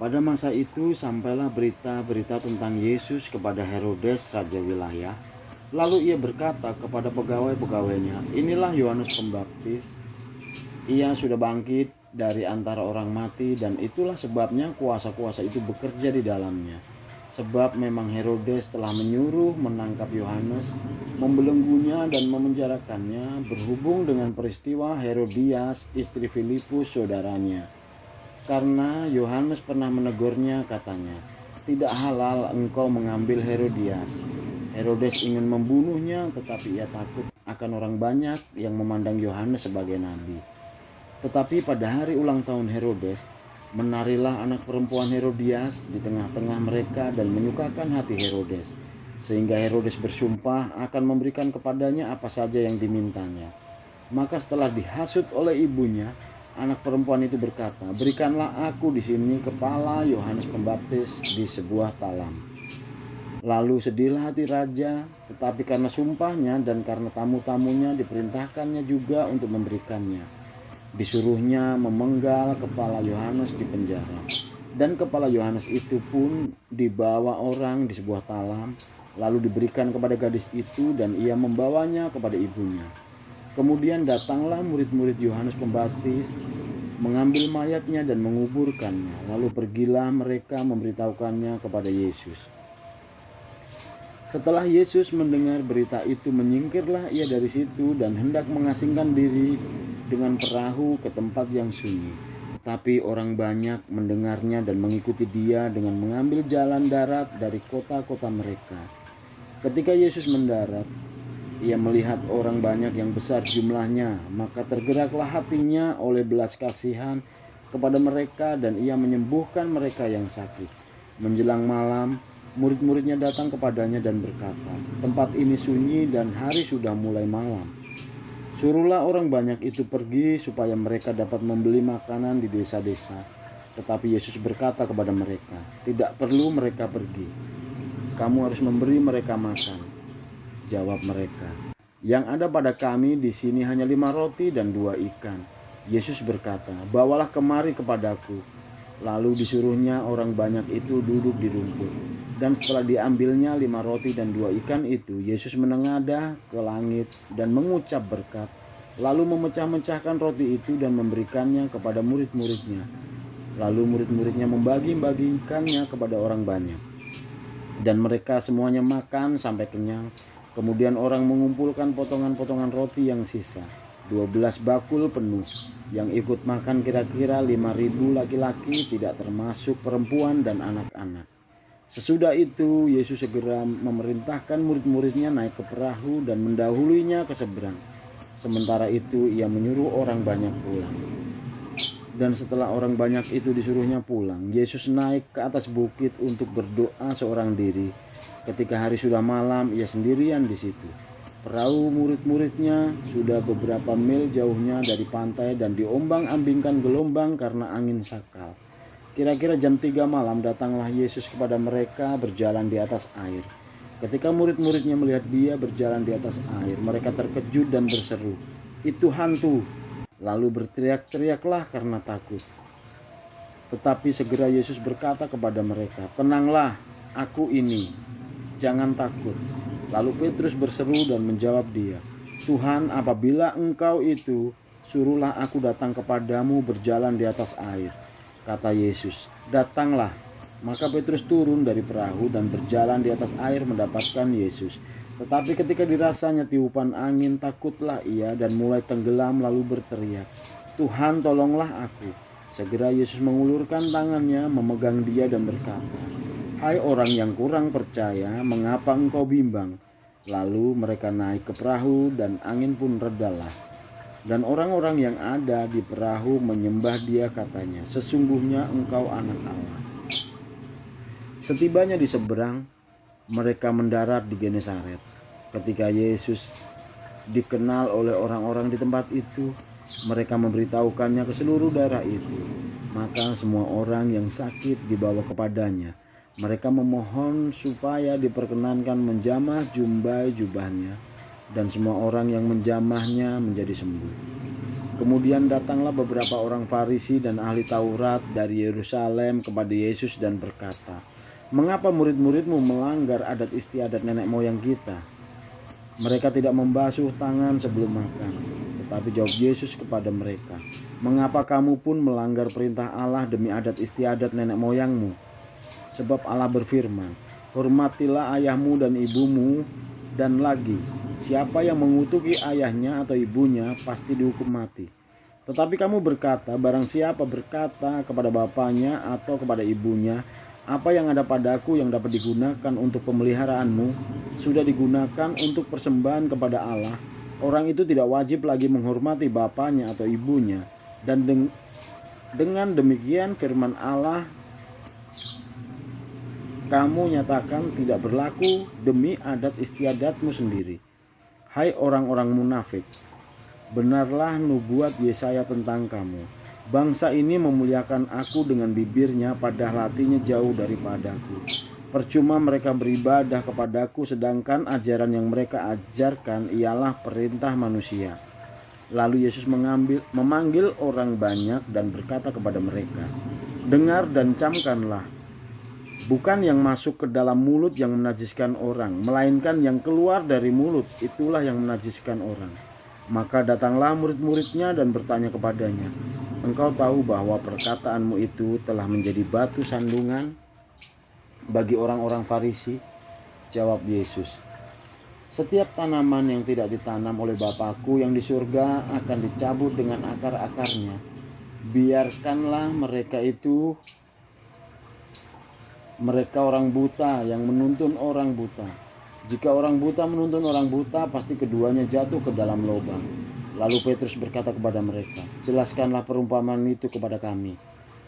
Pada masa itu sampailah berita-berita tentang Yesus kepada Herodes raja wilayah. Lalu ia berkata kepada pegawai-pegawainya, "Inilah Yohanes Pembaptis. Ia sudah bangkit dari antara orang mati, dan itulah sebabnya kuasa-kuasa itu bekerja di dalamnya. Sebab memang Herodes telah menyuruh menangkap Yohanes, membelenggunya dan memenjarakannya berhubung dengan peristiwa Herodias, istri Filipus saudaranya. Karena Yohanes pernah menegurnya, katanya, 'Tidak halal engkau mengambil Herodias.' Herodes ingin membunuhnya, tetapi ia takut akan orang banyak yang memandang Yohanes sebagai nabi. Tetapi pada hari ulang tahun Herodes, menarilah anak perempuan Herodias di tengah-tengah mereka dan menyukakan hati Herodes, sehingga Herodes bersumpah akan memberikan kepadanya apa saja yang dimintanya. Maka setelah dihasut oleh ibunya, anak perempuan itu berkata, 'Berikanlah aku di sini kepala Yohanes Pembaptis di sebuah talam.' Lalu sedihlah hati raja, tetapi karena sumpahnya dan karena tamu-tamunya diperintahkannya juga untuk memberikannya. Disuruhnya memenggal kepala Yohanes di penjara. Dan kepala Yohanes itu pun dibawa orang di sebuah talam, lalu diberikan kepada gadis itu, dan ia membawanya kepada ibunya. Kemudian datanglah murid-murid Yohanes Pembaptis, mengambil mayatnya dan menguburkannya. Lalu pergilah mereka memberitahukannya kepada Yesus. Setelah Yesus mendengar berita itu, menyingkirlah ia dari situ dan hendak mengasingkan diri dengan perahu ke tempat yang sunyi. Tetapi orang banyak mendengarnya dan mengikuti dia dengan mengambil jalan darat dari kota-kota mereka. Ketika Yesus mendarat, ia melihat orang banyak yang besar jumlahnya, maka tergeraklah hatinya oleh belas kasihan kepada mereka, dan ia menyembuhkan mereka yang sakit. Menjelang malam, murid-muridnya datang kepadanya dan berkata, "Tempat ini sunyi dan hari sudah mulai malam. Suruhlah orang banyak itu pergi supaya mereka dapat membeli makanan di desa-desa." Tetapi Yesus berkata kepada mereka, "Tidak perlu mereka pergi. Kamu harus memberi mereka makan." Jawab mereka, "Yang ada pada kami di sini hanya 5 roti dan 2 ikan." Yesus berkata, "Bawalah kemari kepadaku." Lalu disuruhnya orang banyak itu duduk di rumput. Dan setelah diambilnya 5 roti dan 2 ikan itu, Yesus menengadah ke langit dan mengucap berkat, lalu memecah-mecahkan roti itu dan memberikannya kepada murid-muridnya. Lalu murid-muridnya membagi-bagikannya kepada orang banyak. Dan mereka semuanya makan sampai kenyang. Kemudian orang mengumpulkan potongan-potongan roti yang sisa, 12 bakul penuh. Yang ikut makan kira-kira 5.000 laki-laki, tidak termasuk perempuan dan anak-anak. Sesudah itu Yesus segera memerintahkan murid-muridnya naik ke perahu dan mendahuluinya ke seberang. Sementara itu ia menyuruh orang banyak pulang. Dan setelah orang banyak itu disuruhnya pulang, Yesus naik ke atas bukit untuk berdoa seorang diri. Ketika hari sudah malam, ia sendirian di situ. Perahu murid-muridnya sudah beberapa mil jauhnya dari pantai dan diombang-ambingkan gelombang karena angin sakal. Kira-kira jam 3 malam datanglah Yesus kepada mereka berjalan di atas air. Ketika murid-muridnya melihat dia berjalan di atas air, mereka terkejut dan berseru, "Itu hantu!" Lalu berteriak-teriaklah karena takut. Tetapi segera Yesus berkata kepada mereka, "Tenanglah, aku ini, jangan takut." Lalu Petrus berseru dan menjawab dia, "Tuhan, apabila engkau itu, suruhlah aku datang kepadamu berjalan di atas air." Kata Yesus, "Datanglah." Maka Petrus turun dari perahu dan berjalan di atas air mendapatkan Yesus. Tetapi ketika dirasanya tiupan angin, takutlah ia dan mulai tenggelam lalu berteriak, "Tuhan, tolonglah aku." Segera Yesus mengulurkan tangannya, memegang dia dan berkata, "Hai orang yang kurang percaya, mengapa engkau bimbang?" Lalu mereka naik ke perahu dan angin pun redalah. Dan orang-orang yang ada di perahu menyembah dia, katanya, "Sesungguhnya engkau anak Allah." Setibanya di seberang, mereka mendarat di Genesaret. Ketika Yesus dikenal oleh orang-orang di tempat itu, mereka memberitahukannya ke seluruh daerah itu. Maka semua orang yang sakit dibawa kepadanya. Mereka memohon supaya diperkenankan menjamah jubahnya, dan semua orang yang menjamahnya menjadi sembuh. Kemudian datanglah beberapa orang Farisi dan ahli Taurat dari Yerusalem kepada Yesus dan berkata, "Mengapa murid-muridmu melanggar adat istiadat nenek moyang kita? Mereka tidak membasuh tangan sebelum makan." Tetapi jawab Yesus kepada mereka, "Mengapa kamu pun melanggar perintah Allah demi adat istiadat nenek moyangmu? Sebab Allah berfirman, 'Hormatilah ayahmu dan ibumu,' dan lagi, 'Siapa yang mengutuki ayahnya atau ibunya pasti dihukum mati.' Tetapi kamu berkata, barang siapa berkata kepada bapaknya atau kepada ibunya, 'Apa yang ada padaku yang dapat digunakan untuk pemeliharaanmu, sudah digunakan untuk persembahan kepada Allah,' orang itu tidak wajib lagi menghormati bapaknya atau ibunya. Dan dengan demikian firman Allah kamu nyatakan tidak berlaku demi adat istiadatmu sendiri. Hai orang-orang munafik, benarlah nubuat Yesaya tentang kamu. Bangsa ini memuliakan aku dengan bibirnya, padahal hatinya jauh daripadaku. Percuma mereka beribadah kepadaku, sedangkan ajaran yang mereka ajarkan ialah perintah manusia." Lalu Yesus memanggil orang banyak dan berkata kepada mereka, "Dengar dan camkanlah. Bukan yang masuk ke dalam mulut yang menajiskan orang, melainkan yang keluar dari mulut, itulah yang menajiskan orang." Maka datanglah murid-muridnya dan bertanya kepadanya, "Engkau tahu bahwa perkataanmu itu telah menjadi batu sandungan bagi orang-orang Farisi?" Jawab Yesus, "Setiap tanaman yang tidak ditanam oleh Bapakku yang di surga akan dicabut dengan akar-akarnya. Biarkanlah mereka orang buta yang menuntun orang buta. Jika orang buta menuntun orang buta, pasti keduanya jatuh ke dalam lubang." Lalu Petrus berkata kepada mereka, "Jelaskanlah perumpamaan itu kepada kami."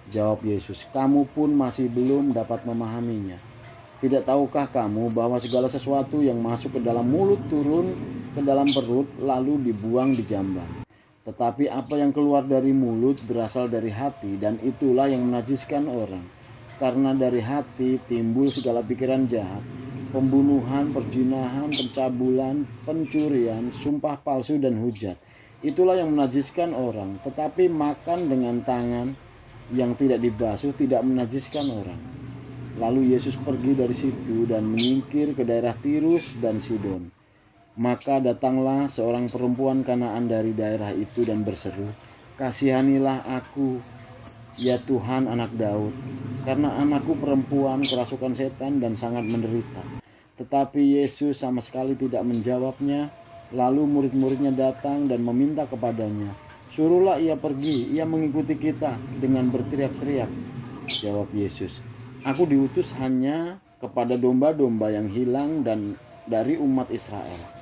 Jawab Yesus, "Kamu pun masih belum dapat memahaminya. Tidak tahukah kamu bahwa segala sesuatu yang masuk ke dalam mulut turun ke dalam perut lalu dibuang di jamban? Tetapi apa yang keluar dari mulut berasal dari hati, dan itulah yang menajiskan orang. Karena dari hati timbul segala pikiran jahat, pembunuhan, perzinahan, pencabulan, pencurian, sumpah palsu, dan hujat. Itulah yang menajiskan orang. Tetapi makan dengan tangan yang tidak dibasuh tidak menajiskan orang." Lalu Yesus pergi dari situ dan menyingkir ke daerah Tirus dan Sidon. Maka datanglah seorang perempuan Kanaan dari daerah itu dan berseru, "Kasihanilah aku, ya Tuhan, anak Daud, karena anakku perempuan kerasukan setan dan sangat menderita." Tetapi Yesus sama sekali tidak menjawabnya. Lalu murid-muridnya datang dan meminta kepadanya, "Suruhlah ia pergi, ia mengikuti kita," dengan berteriak-teriak. Jawab Yesus, "Aku diutus hanya kepada domba-domba yang hilang dan dari umat Israel."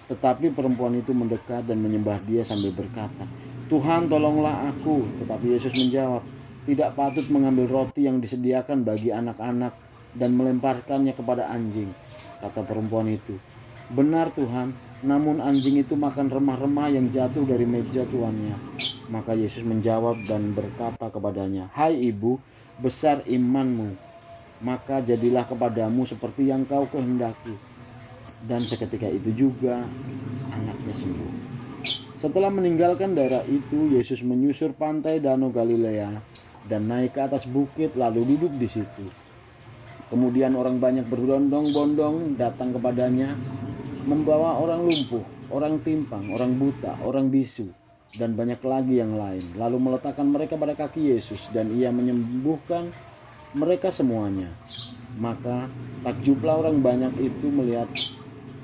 Tetapi perempuan itu mendekat dan menyembah dia sambil berkata, "Tuhan, tolonglah aku." Tetapi Yesus menjawab, "Tidak patut mengambil roti yang disediakan bagi anak-anak dan melemparkannya kepada anjing." Kata perempuan itu, "Benar Tuhan, namun anjing itu makan remah-remah yang jatuh dari meja tuannya." Maka Yesus menjawab dan berkata kepadanya, "Hai ibu, besar imanmu, maka jadilah kepadamu seperti yang kau kehendaki." Dan seketika itu juga anaknya sembuh. Setelah meninggalkan daerah itu, Yesus menyusur pantai Danau Galilea dan naik ke atas bukit lalu duduk di situ. Kemudian orang banyak berbondong-bondong datang kepadanya, membawa orang lumpuh, orang timpang, orang buta, orang bisu, dan banyak lagi yang lain. Lalu meletakkan mereka pada kaki Yesus, dan ia menyembuhkan mereka semuanya. Maka takjublah orang banyak itu melihat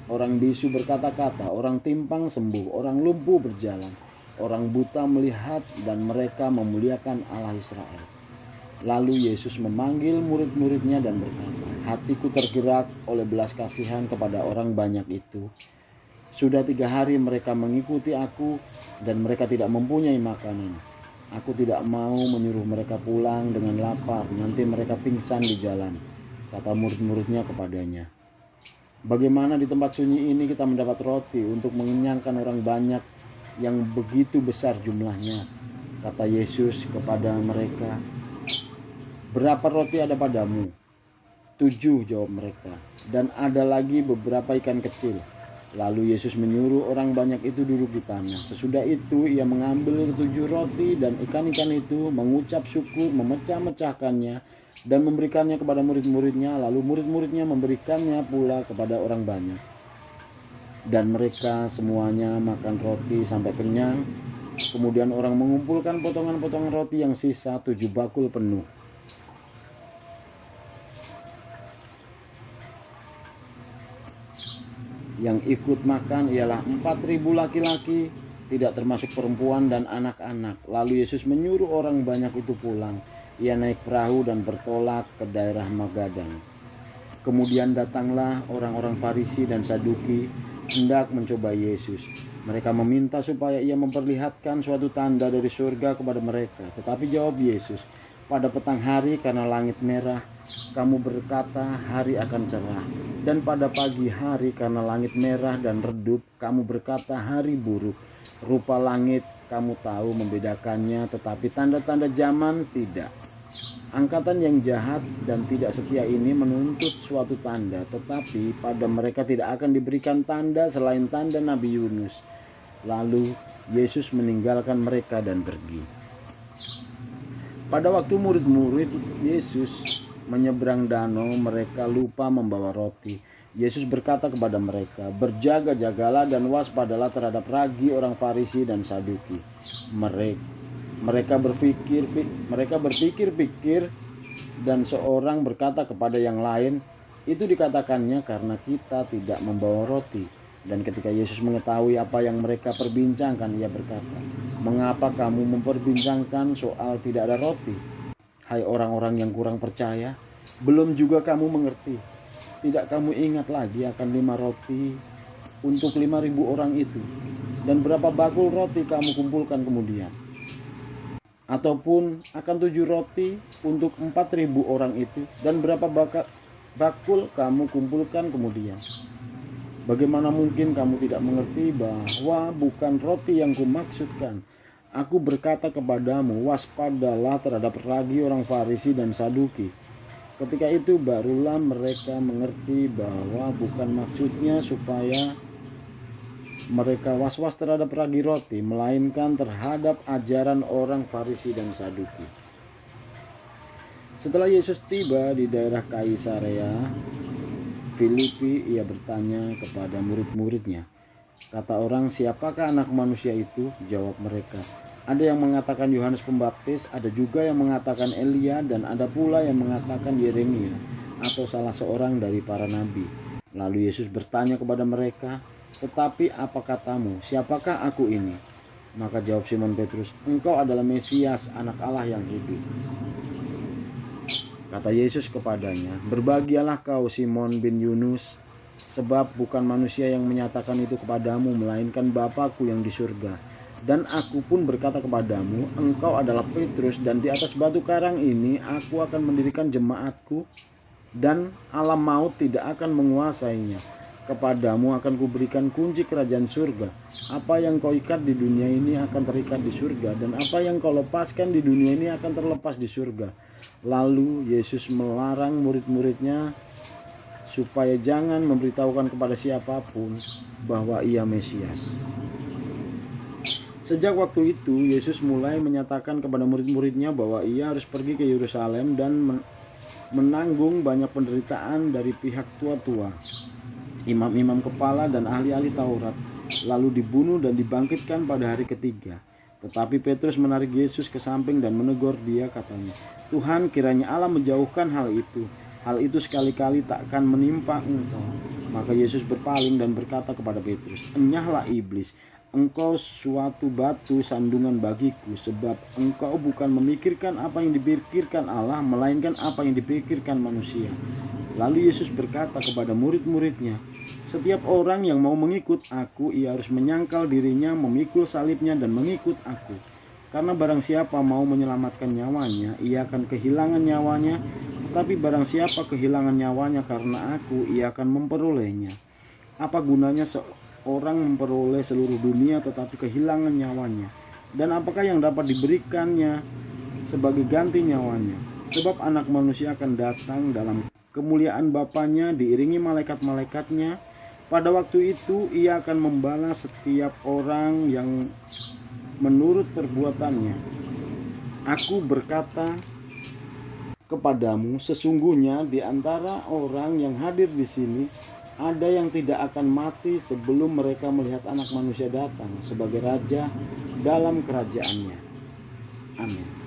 orang bisu berkata-kata, orang timpang sembuh, orang lumpuh berjalan, orang buta melihat, dan mereka memuliakan Allah Israel. Lalu Yesus memanggil murid-muridnya dan berkata, "Hatiku tergerak oleh belas kasihan kepada orang banyak itu. Sudah 3 hari mereka mengikuti aku dan mereka tidak mempunyai makanan. Aku tidak mau menyuruh mereka pulang dengan lapar, nanti mereka pingsan di jalan." Kata murid-muridnya kepadanya, "Bagaimana di tempat sunyi ini kita mendapat roti untuk mengenyangkan orang banyak yang begitu besar jumlahnya?" Kata Yesus kepada mereka, "Berapa roti ada padamu?" 7, jawab mereka. "Dan ada lagi beberapa ikan kecil." Lalu Yesus menyuruh orang banyak itu duduk di tanah. Sesudah itu ia mengambil 7 roti dan ikan-ikan itu, mengucap syukur, memecah-mecahkannya dan memberikannya kepada murid-muridnya. Lalu murid-muridnya memberikannya pula kepada orang banyak. Dan mereka semuanya makan roti sampai kenyang. Kemudian orang mengumpulkan potongan-potongan roti yang sisa 7 bakul penuh. Yang ikut makan ialah 4.000 laki-laki, tidak termasuk perempuan dan anak-anak. Lalu Yesus menyuruh orang banyak itu pulang. Ia naik perahu dan bertolak ke daerah Magadan. Kemudian datanglah orang-orang Farisi dan Saduki hendak mencoba Yesus. Mereka meminta supaya ia memperlihatkan suatu tanda dari surga kepada mereka. Tetapi jawab Yesus, pada petang hari karena langit merah, kamu berkata hari akan cerah. Dan pada pagi hari karena langit merah dan redup, kamu berkata hari buruk. Rupa langit kamu tahu membedakannya, tetapi tanda-tanda zaman tidak. Angkatan yang jahat dan tidak setia ini menuntut suatu tanda, tetapi pada mereka tidak akan diberikan tanda selain tanda Nabi Yunus. Lalu Yesus meninggalkan mereka dan pergi. Pada waktu murid-murid Yesus menyeberang danau, mereka lupa membawa roti. Yesus berkata kepada mereka, berjaga-jagalah dan waspadalah terhadap ragi orang Farisi dan Saduki. Mereka berpikir-pikir dan seorang berkata kepada yang lain, itu dikatakannya karena kita tidak membawa roti. Dan ketika Yesus mengetahui apa yang mereka perbincangkan, ia berkata, mengapa kamu memperbincangkan soal tidak ada roti? Hai orang-orang yang kurang percaya, belum juga kamu mengerti? Tidak kamu ingat lagi akan 5 roti untuk 5.000 orang itu? Dan berapa bakul roti kamu kumpulkan kemudian? Ataupun akan 7 roti untuk 4.000 orang itu? Dan berapa bakul kamu kumpulkan kemudian? Bagaimana mungkin kamu tidak mengerti bahwa bukan roti yang kumaksudkan? Aku berkata kepadamu, waspadalah terhadap ragi orang Farisi dan Saduki. Ketika itu barulah mereka mengerti bahwa bukan maksudnya supaya mereka was-was terhadap ragi roti, melainkan terhadap ajaran orang Farisi dan Saduki. Setelah Yesus tiba di daerah Kaisarea Filipi, ia bertanya kepada murid-muridnya, kata orang, siapakah anak manusia itu? Jawab mereka, ada yang mengatakan Yohanes Pembaptis, ada juga yang mengatakan Elia, dan ada pula yang mengatakan Yeremia atau salah seorang dari para nabi. Lalu Yesus bertanya kepada mereka, tetapi apa katamu, siapakah aku ini? Maka jawab Simon Petrus, engkau adalah Mesias, anak Allah yang hidup. Kata Yesus kepadanya, berbahagialah kau Simon bin Yunus, sebab bukan manusia yang menyatakan itu kepadamu, melainkan Bapa-Ku yang di surga. Dan aku pun berkata kepadamu, engkau adalah Petrus, dan di atas batu karang ini aku akan mendirikan jemaat-Ku, dan alam maut tidak akan menguasainya. Kepadamu akan kuberikan kunci kerajaan surga. Apa yang kau ikat di dunia ini akan terikat di surga, dan apa yang kau lepaskan di dunia ini akan terlepas di surga. Lalu Yesus melarang murid-muridnya supaya jangan memberitahukan kepada siapapun bahwa ia Mesias. Sejak waktu itu Yesus mulai menyatakan kepada murid-muridnya bahwa ia harus pergi ke Yerusalem dan menanggung banyak penderitaan dari pihak tua-tua, imam-imam kepala dan ahli-ahli Taurat, lalu dibunuh dan dibangkitkan pada hari ketiga. Tetapi Petrus menarik Yesus ke samping dan menegur dia, katanya, Tuhan, kiranya Allah menjauhkan hal itu. Hal itu sekali-kali takkan menimpa engkau. Maka Yesus berpaling dan berkata kepada Petrus, enyahlah iblis, engkau suatu batu sandungan bagiku, sebab engkau bukan memikirkan apa yang dipikirkan Allah, melainkan apa yang dipikirkan manusia. Lalu Yesus berkata kepada murid-muridnya, setiap orang yang mau mengikut aku, ia harus menyangkal dirinya, memikul salibnya dan mengikut aku. Karena barang siapa mau menyelamatkan nyawanya, ia akan kehilangan nyawanya. Tetapi barang siapa kehilangan nyawanya karena aku, ia akan memperolehnya. Apa gunanya seorang memperoleh seluruh dunia tetapi kehilangan nyawanya? Dan apakah yang dapat diberikannya sebagai ganti nyawanya? Sebab anak manusia akan datang dalam kemuliaan Bapanya diiringi malaikat-malaikatnya, Pada waktu itu ia akan membalas setiap orang yang menurut perbuatannya. Aku berkata kepadamu, sesungguhnya di antara orang yang hadir di sini ada yang tidak akan mati sebelum mereka melihat Anak Manusia datang sebagai Raja dalam kerajaannya. Amin.